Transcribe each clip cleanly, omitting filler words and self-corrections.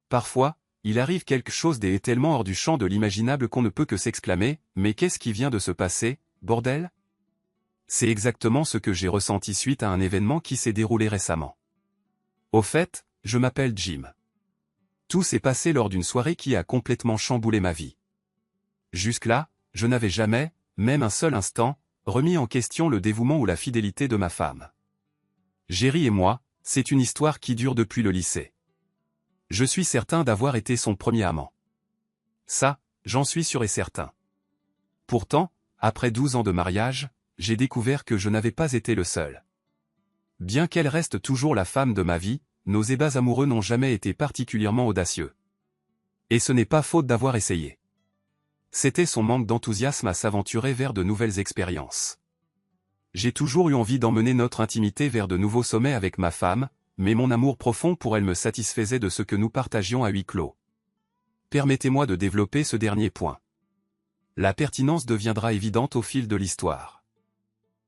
Parfois, il arrive quelque chose d'est tellement hors du champ de l'imaginable qu'on ne peut que s'exclamer « Mais qu'est-ce qui vient de se passer, bordel ?» C'est exactement ce que j'ai ressenti suite à un événement qui s'est déroulé récemment. Au fait, je m'appelle Jim. Tout s'est passé lors d'une soirée qui a complètement chamboulé ma vie. Jusque-là, je n'avais jamais, même un seul instant, remis en question le dévouement ou la fidélité de ma femme. Jerry et moi, c'est une histoire qui dure depuis le lycée. Je suis certain d'avoir été son premier amant. Ça, j'en suis sûr et certain. Pourtant, après 12 ans de mariage, j'ai découvert que je n'avais pas été le seul. Bien qu'elle reste toujours la femme de ma vie, nos ébats amoureux n'ont jamais été particulièrement audacieux. Et ce n'est pas faute d'avoir essayé. C'était son manque d'enthousiasme à s'aventurer vers de nouvelles expériences. J'ai toujours eu envie d'emmener notre intimité vers de nouveaux sommets avec ma femme, mais mon amour profond pour elle me satisfaisait de ce que nous partagions à huis clos. Permettez-moi de développer ce dernier point. La pertinence deviendra évidente au fil de l'histoire.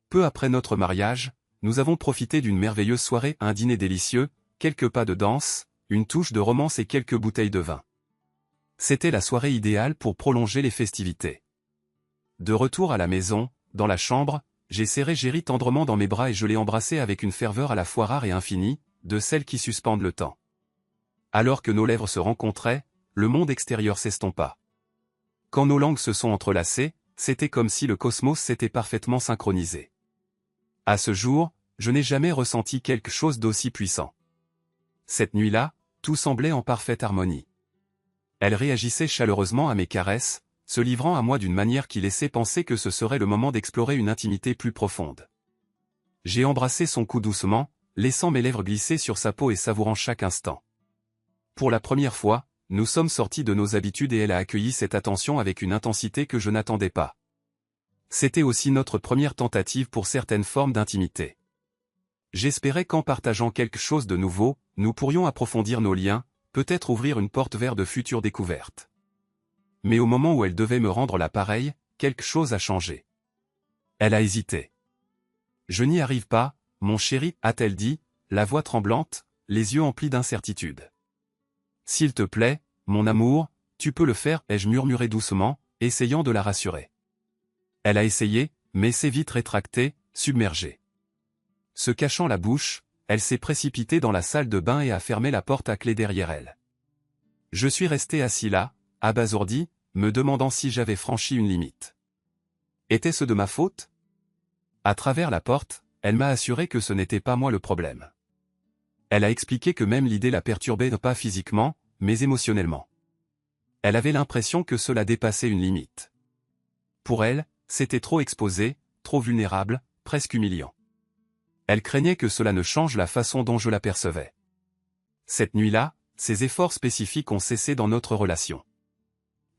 Peu après notre mariage, nous avons profité d'une merveilleuse soirée, un dîner délicieux, quelques pas de danse, une touche de romance et quelques bouteilles de vin. C'était la soirée idéale pour prolonger les festivités. De retour à la maison, dans la chambre, j'ai serré Jerry tendrement dans mes bras et je l'ai embrassé avec une ferveur à la fois rare et infinie, de celles qui suspendent le temps. Alors que nos lèvres se rencontraient, le monde extérieur s'estompa. Quand nos langues se sont entrelacées, c'était comme si le cosmos s'était parfaitement synchronisé. À ce jour, je n'ai jamais ressenti quelque chose d'aussi puissant. Cette nuit-là, tout semblait en parfaite harmonie. Elle réagissait chaleureusement à mes caresses, se livrant à moi d'une manière qui laissait penser que ce serait le moment d'explorer une intimité plus profonde. J'ai embrassé son cou doucement, laissant mes lèvres glisser sur sa peau et savourant chaque instant. Pour la première fois, nous sommes sortis de nos habitudes et elle a accueilli cette attention avec une intensité que je n'attendais pas. C'était aussi notre première tentative pour certaines formes d'intimité. J'espérais qu'en partageant quelque chose de nouveau, nous pourrions approfondir nos liens, peut-être ouvrir une porte vers de futures découvertes. Mais au moment où elle devait me rendre l'appareil, quelque chose a changé. Elle a hésité. « Je n'y arrive pas, mon chéri, a-t-elle dit, la voix tremblante, les yeux emplis d'incertitude. « S'il te plaît, mon amour, tu peux le faire, ai-je murmuré doucement, essayant de la rassurer. Elle a essayé, mais s'est vite rétractée, submergée. Se cachant la bouche, elle s'est précipitée dans la salle de bain et a fermé la porte à clé derrière elle. Je suis resté assis là, abasourdi, me demandant si j'avais franchi une limite. Était-ce de ma faute? À travers la porte, elle m'a assuré que ce n'était pas moi le problème. Elle a expliqué que même l'idée la perturbait pas physiquement, mais émotionnellement. Elle avait l'impression que cela dépassait une limite. Pour elle, c'était trop exposé, trop vulnérable, presque humiliant. Elle craignait que cela ne change la façon dont je la percevais. Cette nuit-là, ses efforts spécifiques ont cessé dans notre relation.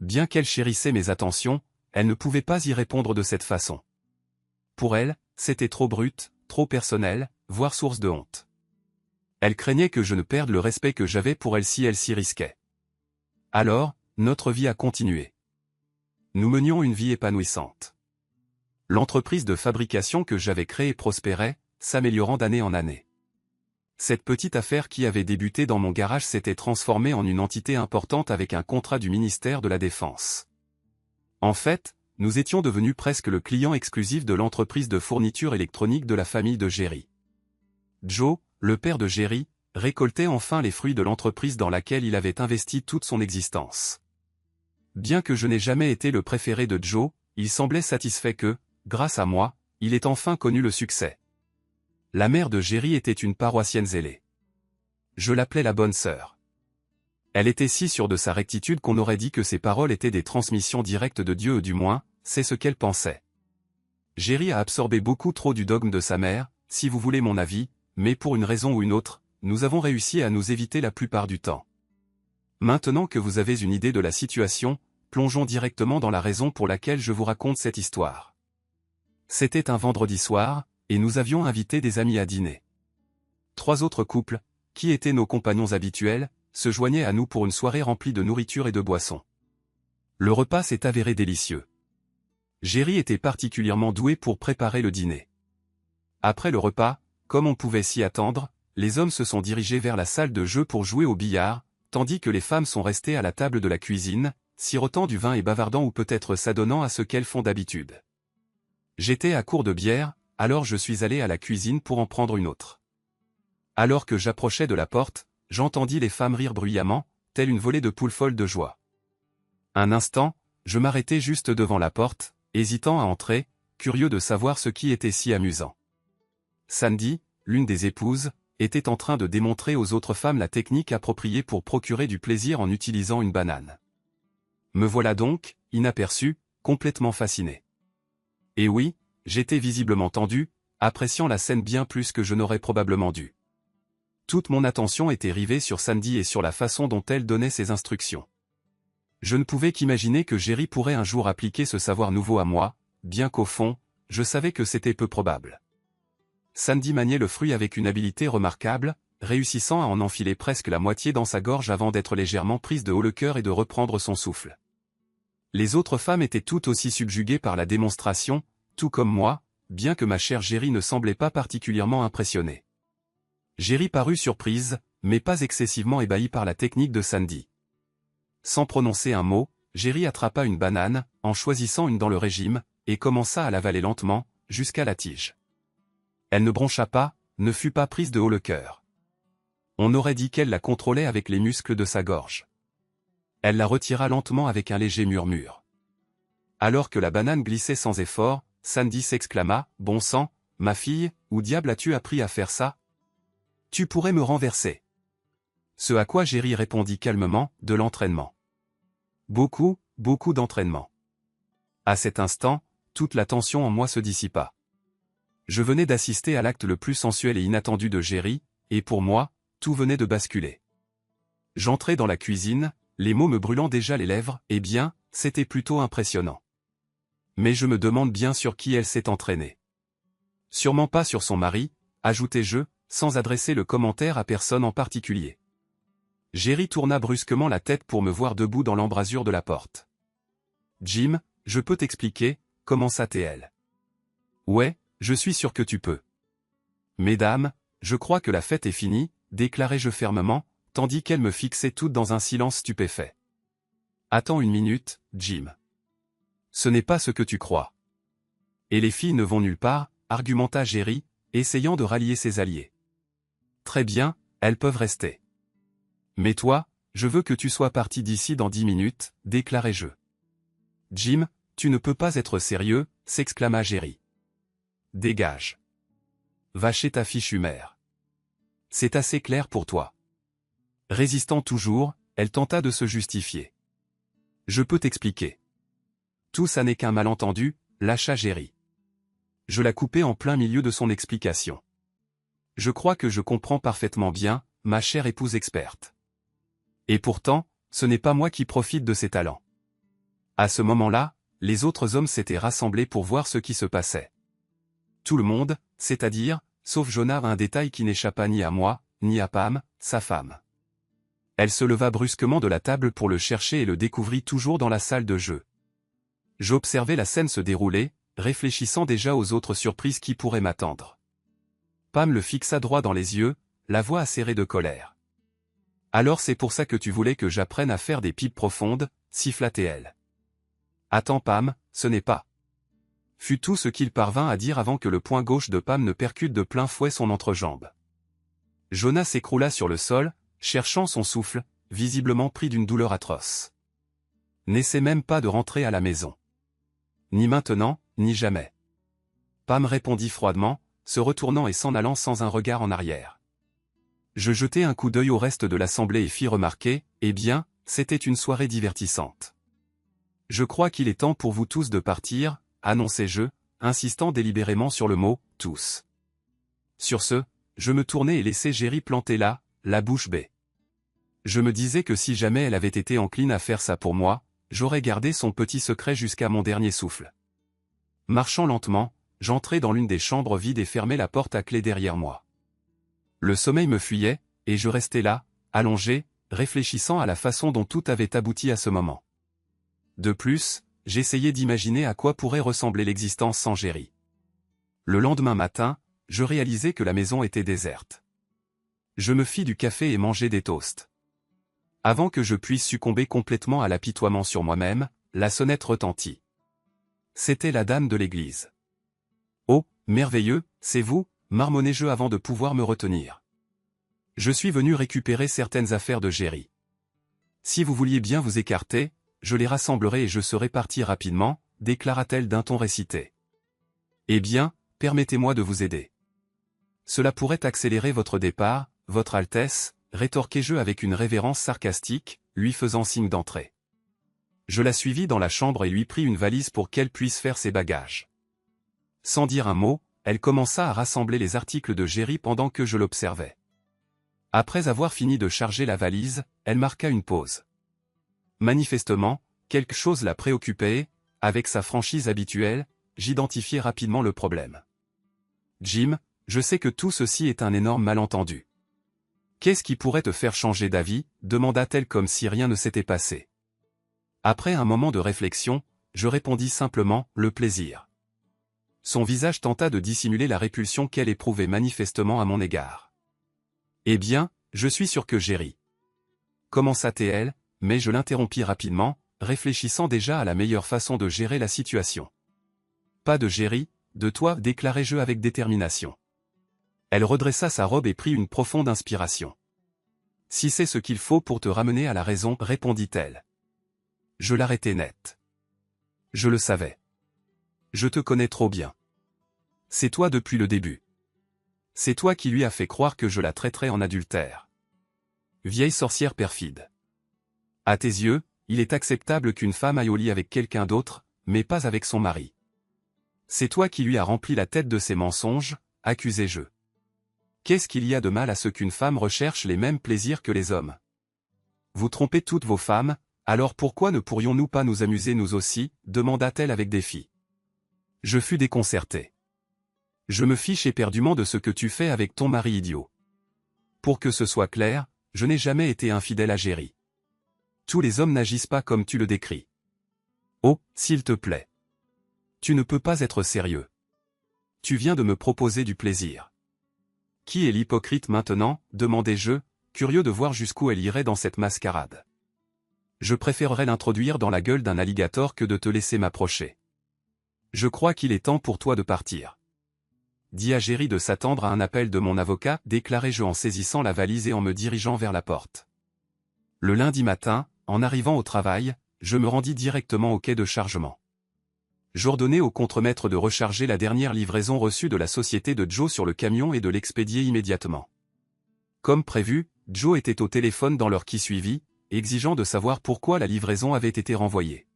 Bien qu'elle chérissait mes attentions, elle ne pouvait pas y répondre de cette façon. Pour elle, c'était trop brut, trop personnel, voire source de honte. Elle craignait que je ne perde le respect que j'avais pour elle si elle s'y risquait. Alors, notre vie a continué. Nous menions une vie épanouissante. L'entreprise de fabrication que j'avais créée prospérait, s'améliorant d'année en année. Cette petite affaire qui avait débuté dans mon garage s'était transformée en une entité importante avec un contrat du ministère de la Défense. En fait, nous étions devenus presque le client exclusif de l'entreprise de fourniture électronique de la famille de Jerry. Joe, le père de Jerry, récoltait enfin les fruits de l'entreprise dans laquelle il avait investi toute son existence. Bien que je n'ai jamais été le préféré de Joe, il semblait satisfait que, grâce à moi, il ait enfin connu le succès. La mère de Jerry était une paroissienne zélée. Je l'appelais la bonne sœur. Elle était si sûre de sa rectitude qu'on aurait dit que ses paroles étaient des transmissions directes de Dieu, du moins, c'est ce qu'elle pensait. Jerry a absorbé beaucoup trop du dogme de sa mère, si vous voulez mon avis, mais pour une raison ou une autre, nous avons réussi à nous éviter la plupart du temps. Maintenant que vous avez une idée de la situation, plongeons directement dans la raison pour laquelle je vous raconte cette histoire. C'était un vendredi soir, et nous avions invité des amis à dîner. 3 autres couples, qui étaient nos compagnons habituels, se joignaient à nous pour une soirée remplie de nourriture et de boissons. Le repas s'est avéré délicieux. Jerry était particulièrement doué pour préparer le dîner. Après le repas, comme on pouvait s'y attendre, les hommes se sont dirigés vers la salle de jeu pour jouer au billard, tandis que les femmes sont restées à la table de la cuisine, sirotant du vin et bavardant ou peut-être s'adonnant à ce qu'elles font d'habitude. J'étais à court de bière, alors je suis allé à la cuisine pour en prendre une autre. Alors que j'approchais de la porte, j'entendis les femmes rire bruyamment, telle une volée de poules folles de joie. Un instant, je m'arrêtai juste devant la porte, hésitant à entrer, curieux de savoir ce qui était si amusant. Sandy, l'une des épouses, était en train de démontrer aux autres femmes la technique appropriée pour procurer du plaisir en utilisant une banane. Me voilà donc, inaperçu, complètement fasciné. Et oui, j'étais visiblement tendu, appréciant la scène bien plus que je n'aurais probablement dû. Toute mon attention était rivée sur Sandy et sur la façon dont elle donnait ses instructions. Je ne pouvais qu'imaginer que Jerry pourrait un jour appliquer ce savoir nouveau à moi, bien qu'au fond, je savais que c'était peu probable. Sandy maniait le fruit avec une habileté remarquable, réussissant à en enfiler presque la moitié dans sa gorge avant d'être légèrement prise de haut le cœur et de reprendre son souffle. Les autres femmes étaient toutes aussi subjuguées par la démonstration, tout comme moi, bien que ma chère Jerry ne semblait pas particulièrement impressionnée. Jerry parut surprise, mais pas excessivement ébahie par la technique de Sandy. Sans prononcer un mot, Jerry attrapa une banane, en choisissant une dans le régime, et commença à l'avaler lentement, jusqu'à la tige. Elle ne broncha pas, ne fut pas prise de haut le cœur. On aurait dit qu'elle la contrôlait avec les muscles de sa gorge. Elle la retira lentement avec un léger murmure. Alors que la banane glissait sans effort, Sandy s'exclama, « Bon sang, ma fille, où diable as-tu appris à faire ça? Tu pourrais me renverser. » Ce à quoi Jerry répondit calmement, « De l'entraînement. » Beaucoup, beaucoup d'entraînement. À cet instant, toute la tension en moi se dissipa. Je venais d'assister à l'acte le plus sensuel et inattendu de Jerry, et pour moi, tout venait de basculer. J'entrai dans la cuisine, les mots me brûlant déjà les lèvres, eh bien, c'était plutôt impressionnant. Mais je me demande bien sur qui elle s'est entraînée. Sûrement pas sur son mari, ajoutai-je, sans adresser le commentaire à personne en particulier. Jerry tourna brusquement la tête pour me voir debout dans l'embrasure de la porte. « Jim, je peux t'expliquer, commença-t-elle. « Ouais, je suis sûr que tu peux. »« Mesdames, je crois que la fête est finie, déclarai-je fermement, tandis qu'elle me fixait toutes dans un silence stupéfait. « Attends une minute, Jim. Ce n'est pas ce que tu crois. Et les filles ne vont nulle part, argumenta Jerry, essayant de rallier ses alliés. Très bien, elles peuvent rester. Mais toi, je veux que tu sois parti d'ici dans 10 minutes, déclarai-je. Jim, tu ne peux pas être sérieux, s'exclama Jerry. Dégage. Va chez ta fichue mère. C'est assez clair pour toi. Résistant toujours, elle tenta de se justifier. Je peux t'expliquer. Tout ça n'est qu'un malentendu, lâcha Jerry. Je la coupai en plein milieu de son explication. Je crois que je comprends parfaitement bien, ma chère épouse experte. Et pourtant, ce n'est pas moi qui profite de ses talents. À ce moment-là, les autres hommes s'étaient rassemblés pour voir ce qui se passait. Tout le monde, c'est-à-dire, sauf Jonah, un détail qui n'échappa ni à moi, ni à Pam, sa femme. Elle se leva brusquement de la table pour le chercher et le découvrit toujours dans la salle de jeu. J'observais la scène se dérouler, réfléchissant déjà aux autres surprises qui pourraient m'attendre. Pam le fixa droit dans les yeux, la voix acérée de colère. « Alors c'est pour ça que tu voulais que j'apprenne à faire des pipes profondes, siffla-t-elle. Attends Pam, ce n'est pas. » Fut tout ce qu'il parvint à dire avant que le poing gauche de Pam ne percute de plein fouet son entrejambe. Jonah s'écroula sur le sol, cherchant son souffle, visiblement pris d'une douleur atroce. N'essaie même pas de rentrer à la maison. Ni maintenant, ni jamais. Pam répondit froidement, se retournant et s'en allant sans un regard en arrière. Je jetai un coup d'œil au reste de l'assemblée et fis remarquer, eh bien, c'était une soirée divertissante. Je crois qu'il est temps pour vous tous de partir, annonçai-je, insistant délibérément sur le mot « tous ». Sur ce, je me tournai et laissai Jerry planter là, la bouche bée. Je me disais que si jamais elle avait été encline à faire ça pour moi, j'aurais gardé son petit secret jusqu'à mon dernier souffle. Marchant lentement, j'entrai dans l'une des chambres vides et fermai la porte à clé derrière moi. Le sommeil me fuyait, et je restais là, allongé, réfléchissant à la façon dont tout avait abouti à ce moment. De plus, j'essayais d'imaginer à quoi pourrait ressembler l'existence sans Jerry. Le lendemain matin, je réalisai que la maison était déserte. Je me fis du café et mangeai des toasts. Avant que je puisse succomber complètement à l'apitoiement sur moi-même, la sonnette retentit. C'était la dame de l'église. Oh, merveilleux, c'est vous, marmonnai-je avant de pouvoir me retenir. Je suis venu récupérer certaines affaires de Géry. Si vous vouliez bien vous écarter, je les rassemblerai et je serai parti rapidement, déclara-t-elle d'un ton récité. Eh bien, permettez-moi de vous aider. Cela pourrait accélérer votre départ, Votre Altesse, rétorquai-je avec une révérence sarcastique, lui faisant signe d'entrer. Je la suivis dans la chambre et lui pris une valise pour qu'elle puisse faire ses bagages. Sans dire un mot, elle commença à rassembler les articles de Géry pendant que je l'observais. Après avoir fini de charger la valise, elle marqua une pause. Manifestement, quelque chose la préoccupait et, avec sa franchise habituelle, j'identifiai rapidement le problème. Jim, je sais que tout ceci est un énorme malentendu. Qu'est-ce qui pourrait te faire changer d'avis, demanda-t-elle comme si rien ne s'était passé. Après un moment de réflexion, je répondis simplement, le plaisir. Son visage tenta de dissimuler la répulsion qu'elle éprouvait manifestement à mon égard. Eh bien, je suis sûr que Géry. Commença-t-elle, mais je l'interrompis rapidement, réfléchissant déjà à la meilleure façon de gérer la situation. Pas de Géry, de toi, déclarai-je avec détermination. Elle redressa sa robe et prit une profonde inspiration. Si c'est ce qu'il faut pour te ramener à la raison, répondit-elle. Je l'arrêtai net. Je le savais. Je te connais trop bien. C'est toi depuis le début. C'est toi qui lui as fait croire que je la traiterais en adultère. Vieille sorcière perfide. À tes yeux, il est acceptable qu'une femme aille au lit avec quelqu'un d'autre, mais pas avec son mari. C'est toi qui lui as rempli la tête de ses mensonges, accusai-je. Qu'est-ce qu'il y a de mal à ce qu'une femme recherche les mêmes plaisirs que les hommes? Vous trompez toutes vos femmes, alors pourquoi ne pourrions-nous pas nous amuser nous aussi, demanda-t-elle avec défi. Je fus déconcerté. Je me fiche éperdument de ce que tu fais avec ton mari idiot. Pour que ce soit clair, je n'ai jamais été infidèle à Géry. Tous les hommes n'agissent pas comme tu le décris. Oh, s'il te plaît. Tu ne peux pas être sérieux. Tu viens de me proposer du plaisir. Qui est l'hypocrite maintenant, demandai-je, curieux de voir jusqu'où elle irait dans cette mascarade. Je préférerais l'introduire dans la gueule d'un alligator que de te laisser m'approcher. Je crois qu'il est temps pour toi de partir. Dis à Géry de s'attendre à un appel de mon avocat, déclarai-je en saisissant la valise et en me dirigeant vers la porte. Le lundi matin, en arrivant au travail, je me rendis directement au quai de chargement. J'ordonnai au contremaître de recharger la dernière livraison reçue de la société de Joe sur le camion et de l'expédier immédiatement. Comme prévu, Joe était au téléphone dans l'heure qui suivit, exigeant de savoir pourquoi la livraison avait été renvoyée.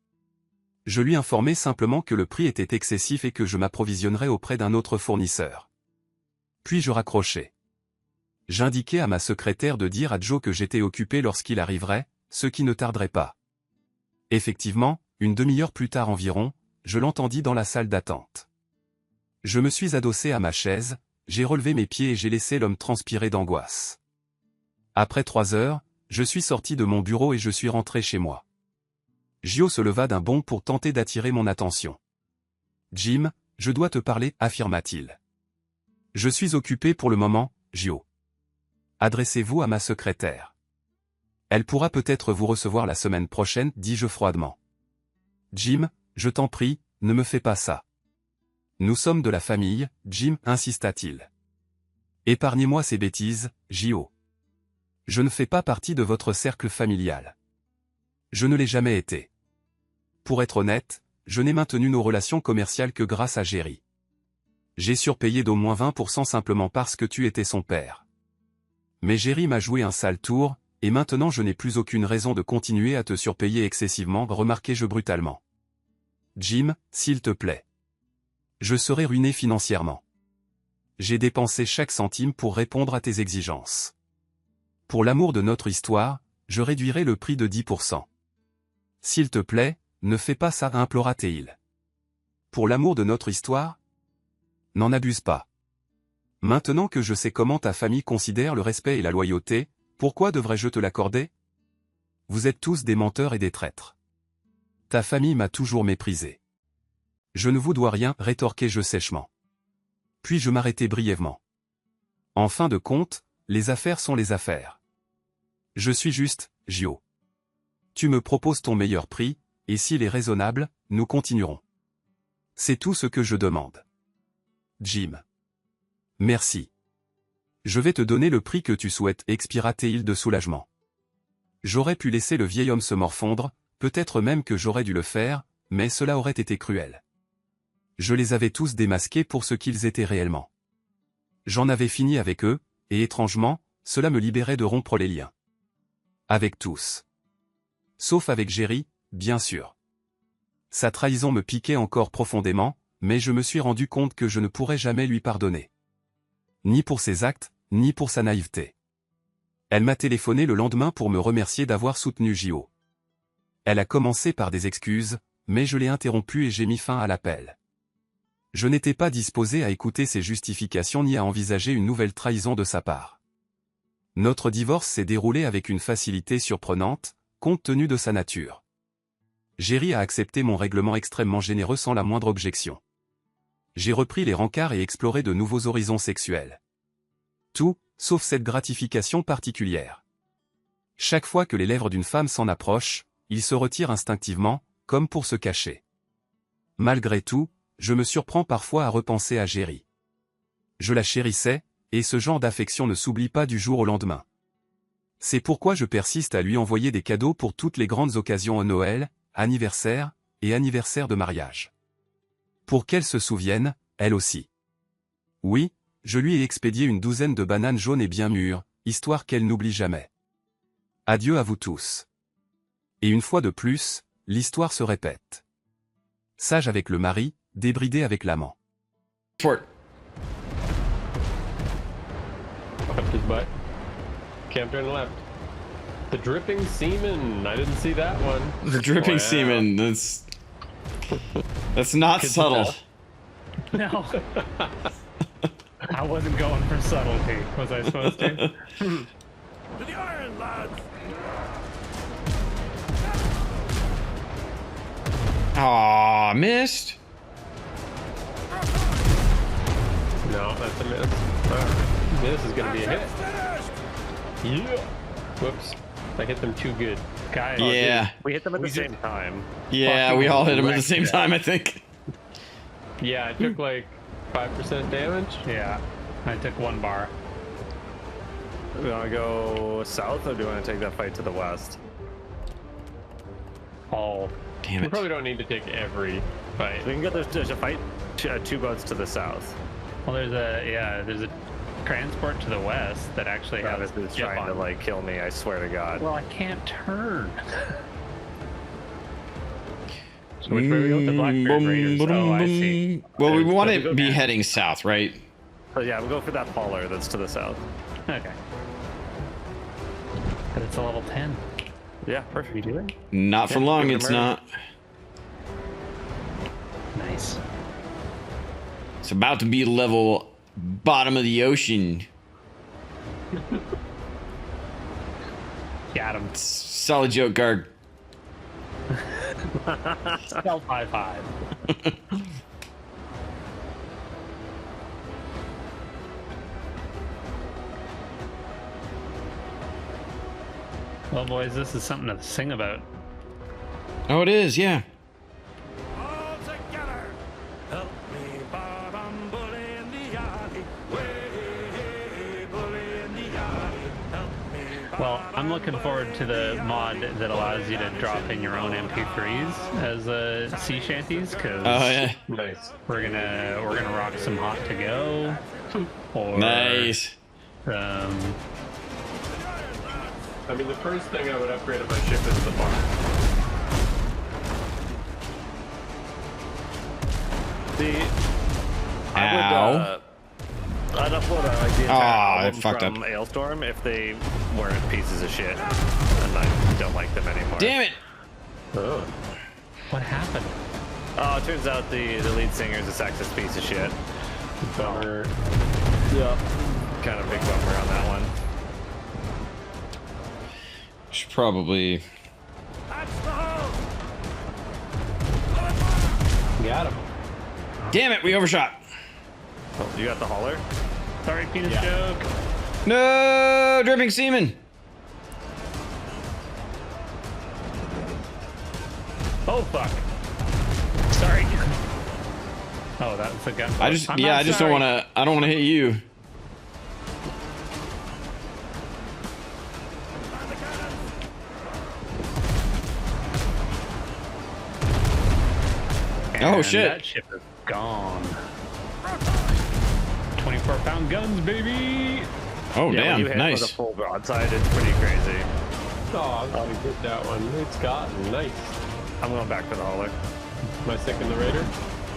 Je lui informai simplement que le prix était excessif et que je m'approvisionnerais auprès d'un autre fournisseur. Puis je raccrochai. J'indiquai à ma secrétaire de dire à Joe que j'étais occupé lorsqu'il arriverait, ce qui ne tarderait pas. Effectivement, une demi-heure plus tard environ, je l'entendis dans la salle d'attente. Je me suis adossé à ma chaise, j'ai relevé mes pieds et j'ai laissé l'homme transpirer d'angoisse. Après 3 heures, je suis sorti de mon bureau et je suis rentré chez moi. Gio se leva d'un bond pour tenter d'attirer mon attention. « Jim, je dois te parler, affirma-t-il. Je suis occupé pour le moment, Gio. Adressez-vous à ma secrétaire. Elle pourra peut-être vous recevoir la semaine prochaine, dis-je froidement. Jim, je t'en prie, ne me fais pas ça. Nous sommes de la famille, Jim, insista-t-il. Épargnez-moi ces bêtises, Gio. Je ne fais pas partie de votre cercle familial. Je ne l'ai jamais été. Pour être honnête, je n'ai maintenu nos relations commerciales que grâce à Géry. J'ai surpayé d'au moins 20% simplement parce que tu étais son père. Mais Géry m'a joué un sale tour, et maintenant je n'ai plus aucune raison de continuer à te surpayer excessivement, remarquai-je brutalement. Jim, s'il te plaît. Je serai ruiné financièrement. J'ai dépensé chaque centime pour répondre à tes exigences. Pour l'amour de notre histoire, je réduirai le prix de 10%. S'il te plaît, ne fais pas ça, implora-t-il. Pour l'amour de notre histoire? N'en abuse pas. Maintenant que je sais comment ta famille considère le respect et la loyauté, pourquoi devrais-je te l'accorder? Vous êtes tous des menteurs et des traîtres. Ta famille m'a toujours méprisé. Je ne vous dois rien, rétorquai-je sèchement. Puis je m'arrêtai brièvement. En fin de compte, les affaires sont les affaires. Je suis juste, Gio. Tu me proposes ton meilleur prix, et s'il est raisonnable, nous continuerons. C'est tout ce que je demande. Jim. Merci. Je vais te donner le prix que tu souhaites, expira Théil de soulagement. J'aurais pu laisser le vieil homme se morfondre, peut-être même que j'aurais dû le faire, mais cela aurait été cruel. Je les avais tous démasqués pour ce qu'ils étaient réellement. J'en avais fini avec eux, et étrangement, cela me libérait de rompre les liens. Avec tous. Sauf avec Jerry, bien sûr. Sa trahison me piquait encore profondément, mais je me suis rendu compte que je ne pourrais jamais lui pardonner. Ni pour ses actes, ni pour sa naïveté. Elle m'a téléphoné le lendemain pour me remercier d'avoir soutenu Gio. Elle a commencé par des excuses, mais je l'ai interrompue et j'ai mis fin à l'appel. Je n'étais pas disposé à écouter ses justifications ni à envisager une nouvelle trahison de sa part. Notre divorce s'est déroulé avec une facilité surprenante, compte tenu de sa nature. Jerry a accepté mon règlement extrêmement généreux sans la moindre objection. J'ai repris les rencarts et exploré de nouveaux horizons sexuels. Tout, sauf cette gratification particulière. Chaque fois que les lèvres d'une femme s'en approchent, il se retire instinctivement, comme pour se cacher. Malgré tout, je me surprends parfois à repenser à Jerry. Je la chérissais, et ce genre d'affection ne s'oublie pas du jour au lendemain. C'est pourquoi je persiste à lui envoyer des cadeaux pour toutes les grandes occasions à Noël, anniversaire, et anniversaire de mariage. Pour qu'elle se souvienne, elle aussi. Oui, je lui ai expédié une douzaine de bananes jaunes et bien mûres, histoire qu'elle n'oublie jamais. Adieu à vous tous. Et une fois de plus, l'histoire se répète. Sage avec le mari, débridé avec l'amant. Fort. Up his butt. Can't turn left. The dripping semen. I didn't see that one. The dripping Wow. semen. That's not Good subtle. stuff. No. I wasn't going for subtlety. Was I supposed to? To the iron, lads! Aw, missed. No, that's a miss. This is gonna be a hit. Yeah. Whoops. I hit them too good. Guys, Yeah. we hit them at the same time. Yeah, Fucking we all hit him at the same wrecked time, I think. Yeah, I took like 5% damage. Yeah, I took one bar. Do you want to go south or do you want to take that fight to the west? Oh, Damn We it. probably don't need to take every fight. We can get there's a fight, two boats to the south. well, there's a transport to the west that actually has Travis is jet trying to on. like kill me, I swear to God. Well, I can't turn. So which way we go? The Blackbeard Raiders. Oh, I see. Well, we So want we to go be back. heading south, right? But yeah, we'll go for that hauler that's to the south. Okay. But it's a level 10. Yeah, perfect. We do it? Not for Yeah, long, give it a it's murder. not. Nice. It's about to be level bottom of the ocean. Got him. Solid joke, Garg. Stealth high five. Well, boys, this is something to sing about. Oh, it is, yeah. All together! Help me, Bob, I'm bully in the alley. Way, bully in the alley. Help me, Bob, Well, I'm looking forward to the mod that allows you to drop in your own MP3s as sea shanties, because Oh, yeah. Nice. we're gonna rock some hot to go. Or Nice. I mean, the first thing I would upgrade on my ship is the bar. Ow. I'd upload like the entire Aw, I album fucked from up. Ailstorm if they weren't pieces of shit, and I don't like them anymore. Damn it. Oh. what happened? Oh, it turns out the lead singer is a sexist piece of shit. Bummer. Yeah. Kind of big bummer on that one. Should probably. Got him. Damn it, we overshot. Oh, you got the hauler? Sorry, penis joke. No, dripping semen. Oh fuck. Sorry. Oh, that's a gun. I just I'm yeah, not I just sorry. don't want to. I don't want to hit you. Oh, And shit. That ship is gone. 24-pound guns, baby. Oh Yeah, when damn, you hit with a nice. full broadside, it's pretty crazy. Oh, I'm gonna get that one. It's gotten nice. I'm going back to the hauler. Am I sick in the Raider?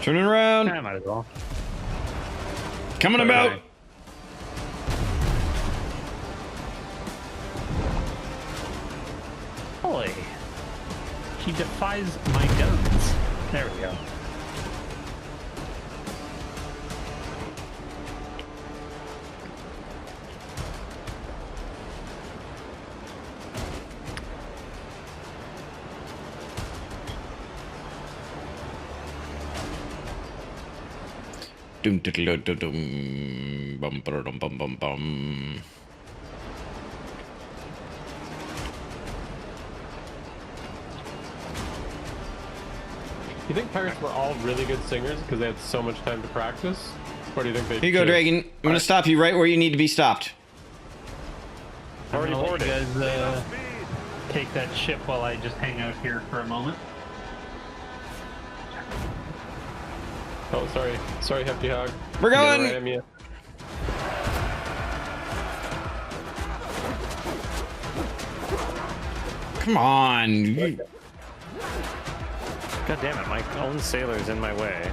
Turning around, I might as well. coming about. Okay. Boy, he defies my guns. There we go. Dum, dum, dum, dum, dum, bum, ba-da-dum, bum, bum, bum. You think pirates were all really good singers because they had so much time to practice? Or do you think they Here you go, Dragon. I'm gonna stop you right where you need to be stopped. Already I'm gonna let boarded. you guys take that ship while I just hang out here for a moment. Oh, sorry. Sorry, Hefty Hog. We're going. Never ram you. Come on. God damn it, my own sailor's in my way.